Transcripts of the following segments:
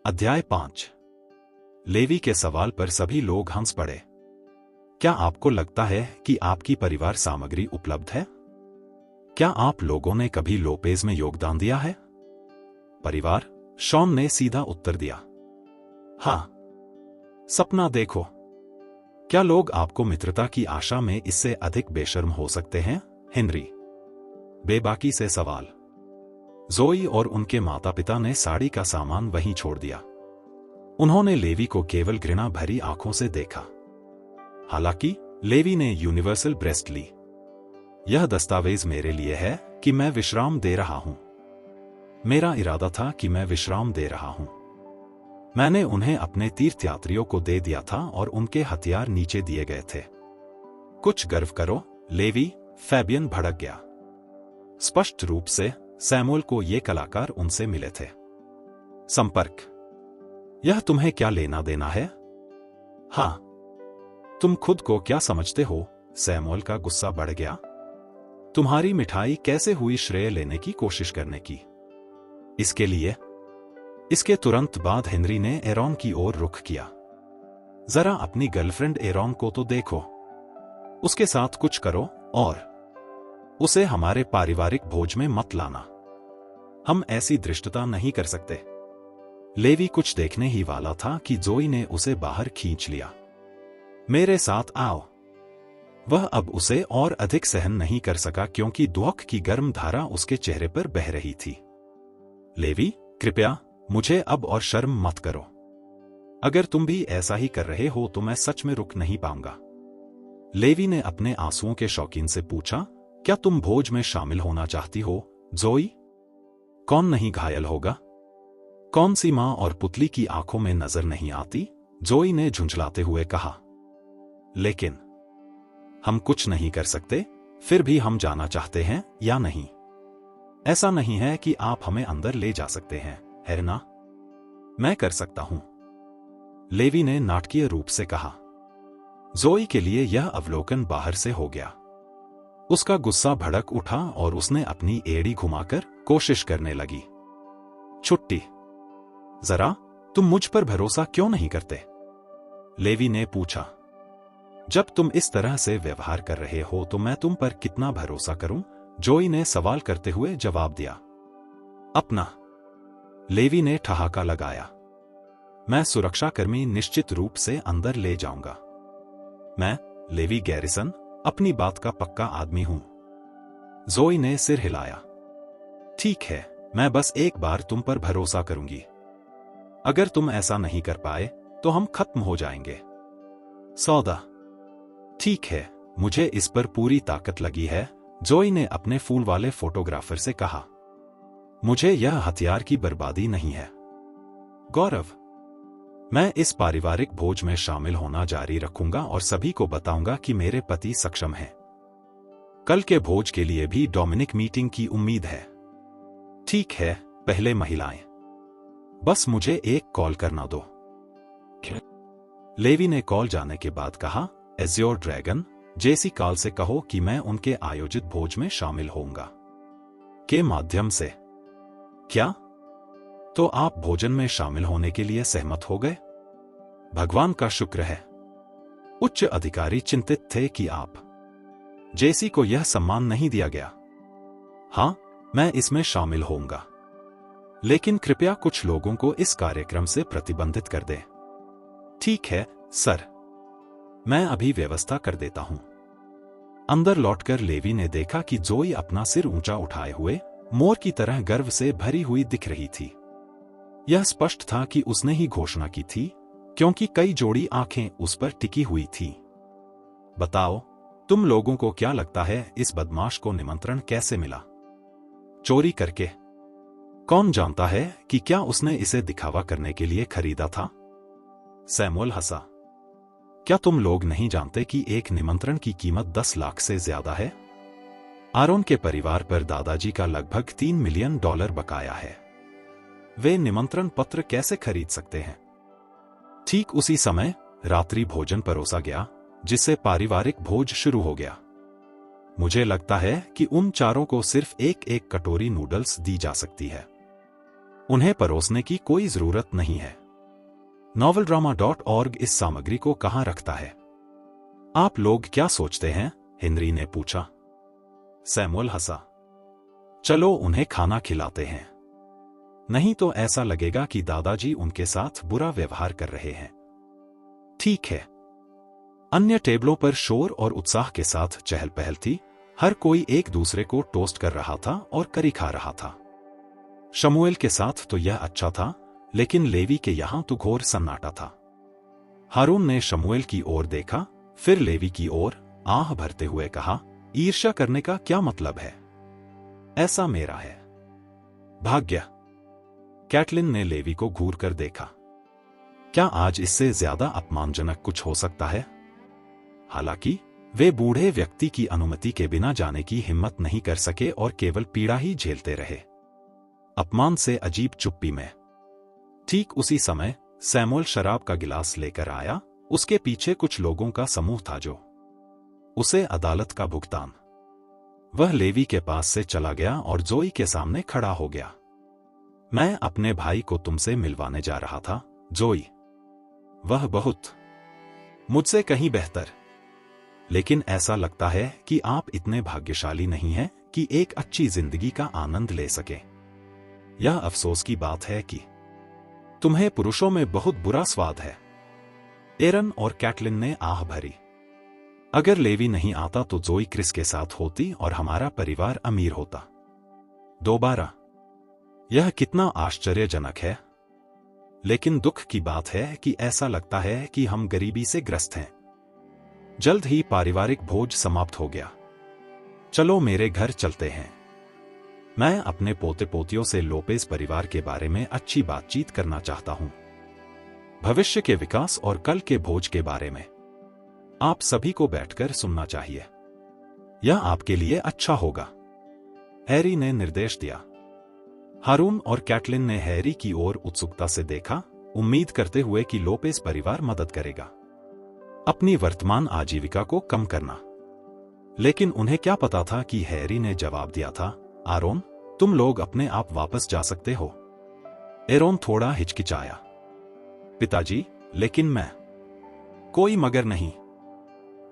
अध्याय 5। लेवी के सवाल पर सभी लोग हंस पड़े। क्या आपको लगता है कि आपकी परिवार सामग्री उपलब्ध है? क्या आप लोगों ने कभी लोपेज में योगदान दिया है? परिवार, शॉन ने सीधा उत्तर दिया। हाँ। सपना देखो। क्या लोग आपको मित्रता की आशा में इससे अधिक बेशर्म हो सकते हैं? हेनरी, बेबाकी से सवाल। जोई और उनके माता पिता ने साड़ी का सामान वहीं छोड़ दिया। उन्होंने लेवी को केवल घृणा भरी आंखों से देखा। हालांकि लेवी ने यूनिवर्सल ब्रेस्ट ली। यह दस्तावेज मेरे लिए है कि मैं विश्राम दे रहा हूं। मेरा इरादा था कि मैं विश्राम दे रहा हूं। मैंने उन्हें अपने तीर्थयात्रियों को दे दिया था और उनके हथियार नीचे दिए गए थे। कुछ गर्व करो, लेवी, फैबियन भड़क गया। स्पष्ट रूप से सैमुअल को ये कलाकार उनसे मिले थे। संपर्क। यह तुम्हें क्या लेना देना है? हाँ। तुम खुद को क्या समझते हो? सैमुअल का गुस्सा बढ़ गया। तुम्हारी मिठाई कैसे हुई श्रेय लेने की कोशिश करने की? इसके तुरंत बाद हेनरी ने एरॉन की ओर रुख किया। जरा अपनी गर्लफ्रेंड एरॉन को तो देखो। उसके साथ कुछ करो और उसे हमारे पारिवारिक भोज में मत लाना। हम ऐसी धृष्टता नहीं कर सकते। लेवी कुछ देखने ही वाला था कि जोई ने उसे बाहर खींच लिया। मेरे साथ आओ। वह अब उसे और अधिक सहन नहीं कर सका क्योंकि दुख की गर्म धारा उसके चेहरे पर बह रही थी। लेवी, कृपया मुझे अब और शर्म मत करो। अगर तुम भी ऐसा ही कर रहे हो तो मैं सच में रुक नहीं पाऊंगा। लेवी ने अपने आंसुओं के शौकीन से पूछा, क्या तुम भोज में शामिल होना चाहती हो, जोई? कौन नहीं घायल होगा? कौन सी मां और पुतली की आंखों में नजर नहीं आती? जोई ने झुंझलाते हुए कहा। लेकिन हम कुछ नहीं कर सकते, फिर भी हम जाना चाहते हैं या नहीं? ऐसा नहीं है कि आप हमें अंदर ले जा सकते हैं, है ना? मैं कर सकता हूं, लेवी ने नाटकीय रूप से कहा। जोई के लिए यह अवलोकन बाहर से हो गया। उसका गुस्सा भड़क उठा और उसने अपनी एड़ी घुमाकर कोशिश करने लगी। छुट्टी। जरा तुम मुझ पर भरोसा क्यों नहीं करते? लेवी ने पूछा। जब तुम इस तरह से व्यवहार कर रहे हो तो मैं तुम पर कितना भरोसा करूं? जोई ने सवाल करते हुए जवाब दिया। अपना। लेवी ने ठहाका लगाया। मैं सुरक्षाकर्मी निश्चित रूप से अंदर ले जाऊंगा। मैं, लेवी गैरिसन, अपनी बात का पक्का आदमी हूं। जोई ने सिर हिलाया। ठीक है, मैं बस एक बार तुम पर भरोसा करूंगी। अगर तुम ऐसा नहीं कर पाए तो हम खत्म हो जाएंगे। सौदा। ठीक है, मुझे इस पर पूरी ताकत लगी है, जोई ने अपने फूल वाले फोटोग्राफर से कहा। मुझे यह हथियार की बर्बादी नहीं है। गौरव। मैं इस पारिवारिक भोज में शामिल होना जारी रखूंगा और सभी को बताऊंगा कि मेरे पति सक्षम हैं। कल के भोज के लिए भी डोमिनिक मीटिंग की उम्मीद है। ठीक है, पहले महिलाएं। बस मुझे एक कॉल करना दो। लेवी ने कॉल जाने के बाद कहा, एज़्योर ड्रैगन, जेसी कॉल से कहो कि मैं उनके आयोजित भोज में शामिल होऊंगा। के माध्यम से? क्या? तो आप भोजन में शामिल होने के लिए सहमत हो गए? भगवान का शुक्र है। उच्च अधिकारी चिंतित थे कि आप जेसी को यह सम्मान नहीं दिया गया। हां, मैं इसमें शामिल होऊंगा, लेकिन कृपया कुछ लोगों को इस कार्यक्रम से प्रतिबंधित कर दें। ठीक है, सर। मैं अभी व्यवस्था कर देता हूं। अंदर लौटकर लेवी ने देखा कि जोई अपना सिर ऊंचा उठाए हुए मोर की तरह गर्व से भरी हुई दिख रही थी। यह स्पष्ट था कि उसने ही घोषणा की थी, क्योंकि कई जोड़ी आंखें उस पर टिकी हुई थी। बताओ, तुम लोगों को क्या लगता है इस बदमाश को निमंत्रण कैसे मिला? चोरी करके? कौन जानता है कि क्या उसने इसे दिखावा करने के लिए खरीदा था? सैमुअल हंसा। क्या तुम लोग नहीं जानते कि एक निमंत्रण की कीमत 10 लाख से ज्यादा है? आरोन के परिवार पर दादाजी का लगभग $3 मिलियन बकाया है। वे निमंत्रण पत्र कैसे खरीद सकते हैं? ठीक उसी समय रात्रि भोजन परोसा गया, जिससे पारिवारिक भोज शुरू हो गया। मुझे लगता है कि उन चारों को सिर्फ एक एक कटोरी नूडल्स दी जा सकती है। उन्हें परोसने की कोई जरूरत नहीं है। noveldrama.org इस सामग्री को कहां रखता है? आप लोग क्या सोचते हैं? हेनरी ने पूछा। सैमुअल हंसा। चलो उन्हें खाना खिलाते हैं, नहीं तो ऐसा लगेगा कि दादाजी उनके साथ बुरा व्यवहार कर रहे हैं। ठीक है। अन्य टेबलों पर शोर और उत्साह के साथ चहल पहल थी। हर कोई एक दूसरे को टोस्ट कर रहा था और करी खा रहा था। शमूएल के साथ तो यह अच्छा था, लेकिन लेवी के यहां तो घोर सन्नाटा था। हारून ने शमूएल की ओर देखा, फिर लेवी की ओर आह भरते हुए कहा, ईर्ष्या करने का क्या मतलब है? ऐसा मेरा है भाग्य। कैटलिन ने लेवी को घूर कर देखा। क्या आज इससे ज्यादा अपमानजनक कुछ हो सकता है? हालांकि वे बूढ़े व्यक्ति की अनुमति के बिना जाने की हिम्मत नहीं कर सके और केवल पीड़ा ही झेलते रहे, अपमान से अजीब चुप्पी में। ठीक उसी समय सैमुअल शराब का गिलास लेकर आया। उसके पीछे कुछ लोगों का समूह था जो उसे अदालत का भुगतान। वह लेवी के पास से चला गया और जोई के सामने खड़ा हो गया। मैं अपने भाई को तुमसे मिलवाने जा रहा था, जोई। वह बहुत मुझसे कहीं बेहतर। लेकिन ऐसा लगता है कि आप इतने भाग्यशाली नहीं हैं कि एक अच्छी जिंदगी का आनंद ले सके। यह अफसोस की बात है कि तुम्हें पुरुषों में बहुत बुरा स्वाद है। एरन और कैटलिन ने आह भरी। अगर लेवी नहीं आता तो जोई क्रिस के साथ होती और हमारा परिवार अमीर होता दोबारा। यह कितना आश्चर्यजनक है। लेकिन दुख की बात है कि ऐसा लगता है कि हम गरीबी से ग्रस्त हैं। जल्द ही पारिवारिक भोज समाप्त हो गया। चलो मेरे घर चलते हैं। मैं अपने पोते पोतियों से लोपेज परिवार के बारे में अच्छी बातचीत करना चाहता हूं, भविष्य के विकास और कल के भोज के बारे में। आप सभी को बैठकर सुनना चाहिए, यह आपके लिए अच्छा होगा। हैरी ने निर्देश दिया। हारून और कैटलिन ने हैरी की ओर उत्सुकता से देखा, उम्मीद करते हुए कि लोपेज परिवार मदद करेगा अपनी वर्तमान आजीविका को कम करना। लेकिन उन्हें क्या पता था कि हैरी ने जवाब दिया था, आरोन, तुम लोग अपने आप वापस जा सकते हो। एरोन थोड़ा हिचकिचाया। पिताजी, लेकिन मैं कोई मगर नहीं।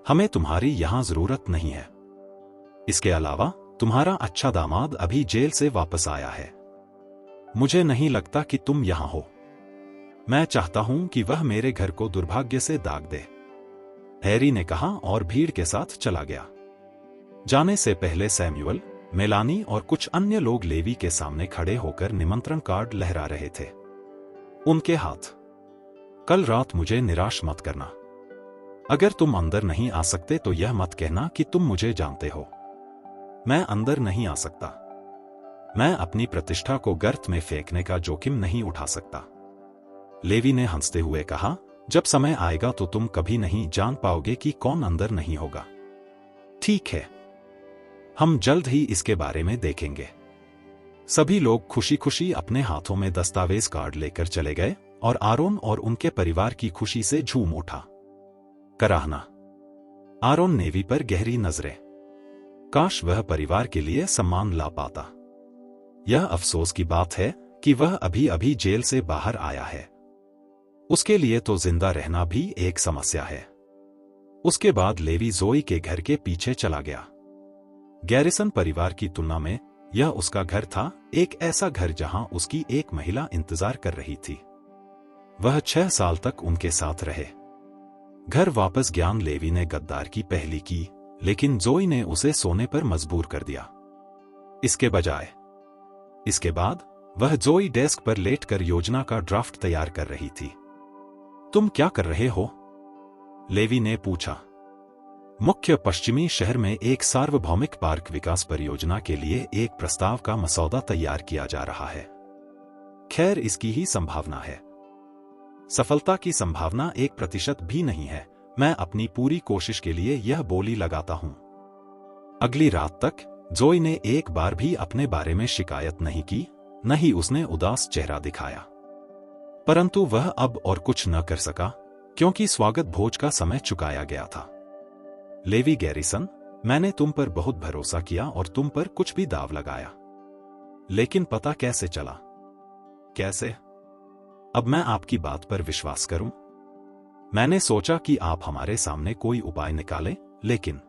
हमें तुम्हारी यहां जरूरत नहीं है। इसके अलावा तुम्हारा अच्छा दामाद अभी जेल से वापस आया है। मुझे नहीं लगता कि तुम यहां हो। मैं चाहता हूं कि वह मेरे घर को दुर्भाग्य से दाग दे, हैरी ने कहा और भीड़ के साथ चला गया। जाने से पहले सैमुअल, मेलानी और कुछ अन्य लोग लेवी के सामने खड़े होकर निमंत्रण कार्ड लहरा रहे थे। उनके हाथ, कल रात मुझे निराश मत करना। अगर तुम अंदर नहीं आ सकते तो यह मत कहना कि तुम मुझे जानते हो। मैं अंदर नहीं आ सकता। मैं अपनी प्रतिष्ठा को गर्त में फेंकने का जोखिम नहीं उठा सकता। लेवी ने हंसते हुए कहा, जब समय आएगा तो तुम कभी नहीं जान पाओगे कि कौन अंदर नहीं होगा। ठीक है, हम जल्द ही इसके बारे में देखेंगे। सभी लोग खुशी खुशी अपने हाथों में दस्तावेज कार्ड लेकर चले गए और आरोन और उनके परिवार की खुशी से झूम उठा। कराहना। आरोन नेवी पर गहरी नजरें। काश वह परिवार के लिए सम्मान ला पाता। यह अफसोस की बात है कि वह अभी अभी जेल से बाहर आया है। उसके लिए तो जिंदा रहना भी एक समस्या है। उसके बाद लेवी जोई के घर के पीछे चला गया। गैरिसन परिवार की तुलना में यह उसका घर था, एक ऐसा घर जहां उसकी एक महिला इंतजार कर रही थी। वह 6 साल तक उनके साथ रहे। घर वापस ज्ञान लेवी ने गद्दार की पहली की, लेकिन जोई ने उसे सोने पर मजबूर कर दिया। इसके बाद वह जोई डेस्क पर लेटकर योजना का ड्राफ्ट तैयार कर रही थी। तुम क्या कर रहे हो? लेवी ने पूछा। मुख्य पश्चिमी शहर में एक सार्वभौमिक पार्क विकास परियोजना के लिए एक प्रस्ताव का मसौदा तैयार किया जा रहा है। खैर, इसकी ही संभावना है। सफलता की संभावना 1% भी नहीं है। मैं अपनी पूरी कोशिश के लिए यह बोली लगाता हूं। अगली रात तक जोई ने एक बार भी अपने बारे में शिकायत नहीं की, न ही उसने उदास चेहरा दिखाया। परंतु वह अब और कुछ न कर सका, क्योंकि स्वागत भोज का समय चुकाया गया था। लेवी गैरिसन, मैंने तुम पर बहुत भरोसा किया और तुम पर कुछ भी दाव लगाया। लेकिन पता कैसे चला? कैसे? अब मैं आपकी बात पर विश्वास करूं? मैंने सोचा कि आप हमारे सामने कोई उपाय निकालें, लेकिन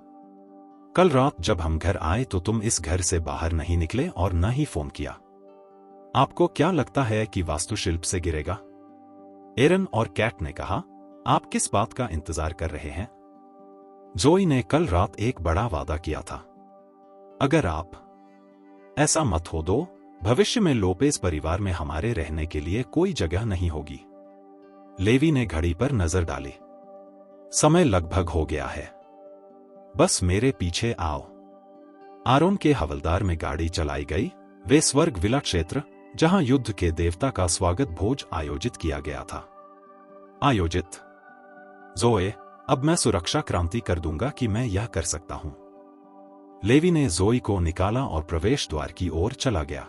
कल रात जब हम घर आए तो तुम इस घर से बाहर नहीं निकले और न ही फोन किया। आपको क्या लगता है कि वास्तुशिल्प से गिरेगा? एरन और कैट ने कहा। आप किस बात का इंतजार कर रहे हैं? जोई ने कल रात एक बड़ा वादा किया था। अगर आप ऐसा मत हो दो, भविष्य में लोपेज परिवार में हमारे रहने के लिए कोई जगह नहीं होगी। लेवी ने घड़ी पर नजर डाली। समय लगभग हो गया है। बस मेरे पीछे आओ। आरोन के हवलदार में गाड़ी चलाई गई। वे स्वर्ग विला क्षेत्र, जहां युद्ध के देवता का स्वागत भोज आयोजित किया गया था। आयोजित? जोए, अब मैं सुरक्षा क्रांति कर दूंगा कि मैं यह कर सकता हूं। लेवी ने जोई को निकाला और प्रवेश द्वार की ओर चला गया।